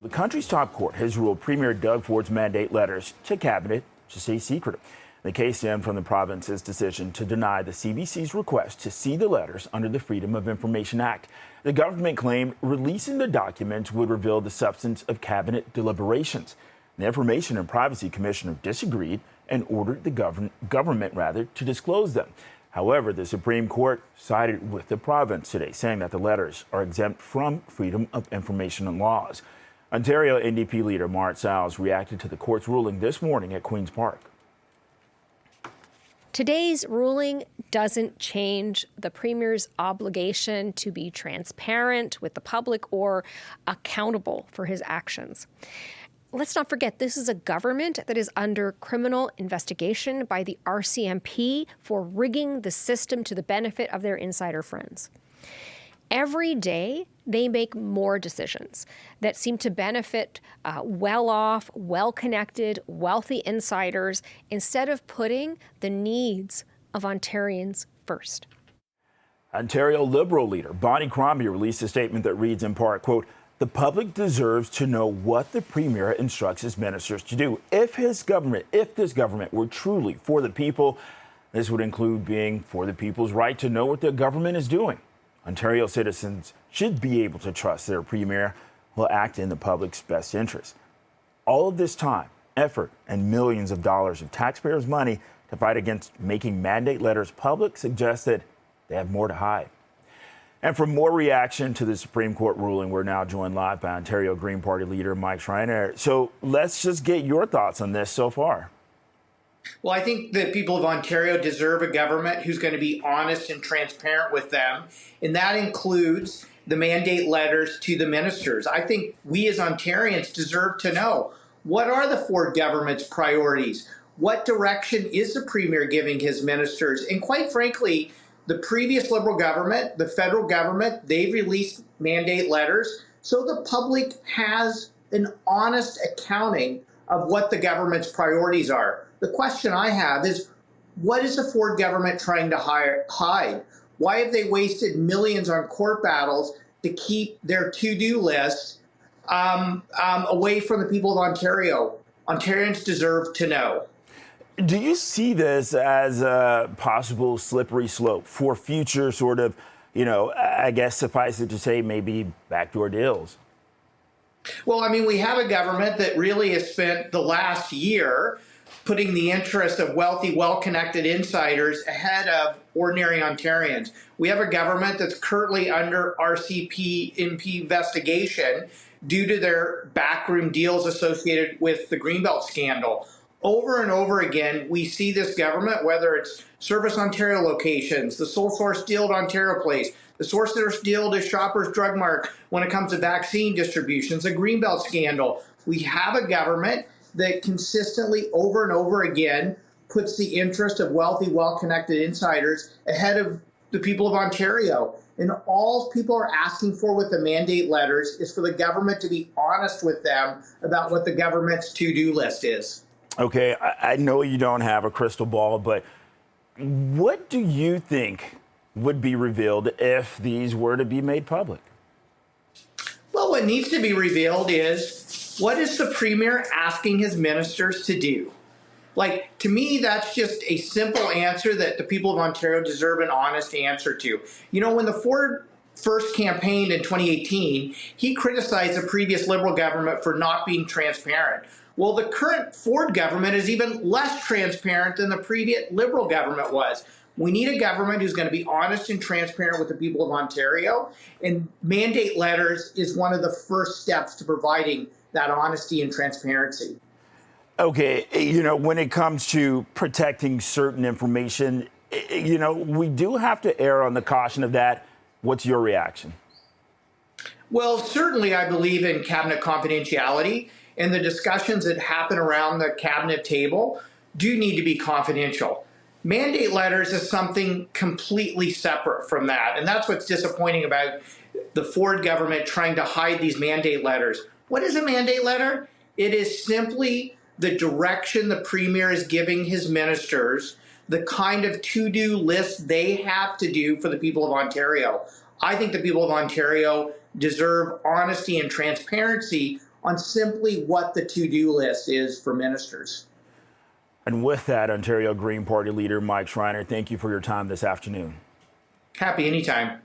The country's top court has ruled Premier Doug Ford's mandate letters to cabinet to stay secret. The case stemmed from the province's decision to deny the CBC's request to see the letters under the Freedom of Information Act. The government claimed releasing the documents would reveal the substance of cabinet deliberations. The Information and Privacy Commissioner disagreed and ordered the government to disclose them. However, the Supreme Court sided with the province today, saying that the letters are exempt from Freedom of Information laws. Ontario NDP leader Mart Sowles reacted to the court's ruling this morning at Queen's Park. Today's ruling doesn't change the Premier's obligation to be transparent with the public or accountable for his actions. Let's not forget, this is a government that is under criminal investigation by the RCMP for rigging the system to the benefit of their insider friends. Every day, they make more decisions that seem to benefit well-off, well-connected, wealthy insiders instead of putting the needs of Ontarians first. Ontario Liberal leader Bonnie Crombie released a statement that reads in part, quote, "The public deserves to know what the Premier instructs his ministers to do. If this government were truly for the people, this would include being for the people's right to know what their government is doing. Ontario citizens should be able to trust their Premier will act in the public's best interest." All of this time, effort, and millions of dollars of taxpayers' money to fight against making mandate letters public suggests that they have more to hide. And for more reaction to the Supreme Court ruling, we're now joined live by Ontario Green Party leader Mike Schreiner. So let's just get your thoughts on this so far. Well, I think the people of Ontario deserve a government who's going to be honest and transparent with them, and that includes the mandate letters to the ministers. I think we as Ontarians deserve to know, what are the Ford government's priorities? What direction is the Premier giving his ministers? And quite frankly, the previous Liberal government, the federal government, they've released mandate letters, so the public has an honest accounting of what the government's priorities are. The question I have is, what is the Ford government trying to hide? Why have they wasted millions on court battles to keep their to-do list away from the people of Ontario? Ontarians deserve to know. Do you see this as a possible slippery slope for future sort of, I guess suffice it to say, maybe backdoor deals? Well, I mean, we have a government that really has spent the last year putting the interest of wealthy, well-connected insiders ahead of ordinary Ontarians. We have a government that's currently under RCMP investigation due to their backroom deals associated with the Greenbelt scandal. Over and over again, we see this government, whether it's Service Ontario locations, the sole source deal to Ontario Place, the source deal to Shoppers Drug Mart when it comes to vaccine distributions, the Greenbelt scandal. We have a government that consistently, over and over again, puts the interest of wealthy, well-connected insiders ahead of the people of Ontario. And all people are asking for with the mandate letters is for the government to be honest with them about what the government's to-do list is. Okay, I know you don't have a crystal ball, but what do you think would be revealed if these were to be made public? Well, what needs to be revealed is, what is the Premier asking his ministers to do? Like, to me, that's just a simple answer that the people of Ontario deserve an honest answer to. You know, when the Ford first campaigned in 2018, he criticized the previous Liberal government for not being transparent. Well, the current Ford government is even less transparent than the previous Liberal government was. We need a government who's going to be honest and transparent with the people of Ontario, and mandate letters is one of the first steps to providing that honesty and transparency. Okay, when it comes to protecting certain information, we do have to err on the caution of that. What's your reaction? Well, certainly I believe in cabinet confidentiality, and the discussions that happen around the cabinet table do need to be confidential. Mandate letters is something completely separate from that, and that's what's disappointing about the Ford government trying to hide these mandate letters. What is a mandate letter? It is simply the direction the Premier is giving his ministers, the kind of to-do list they have to do for the people of Ontario. I think the people of Ontario deserve honesty and transparency on simply what the to-do list is for ministers. And with that, Ontario Green Party leader Mike Schreiner, thank you for your time this afternoon. Happy anytime.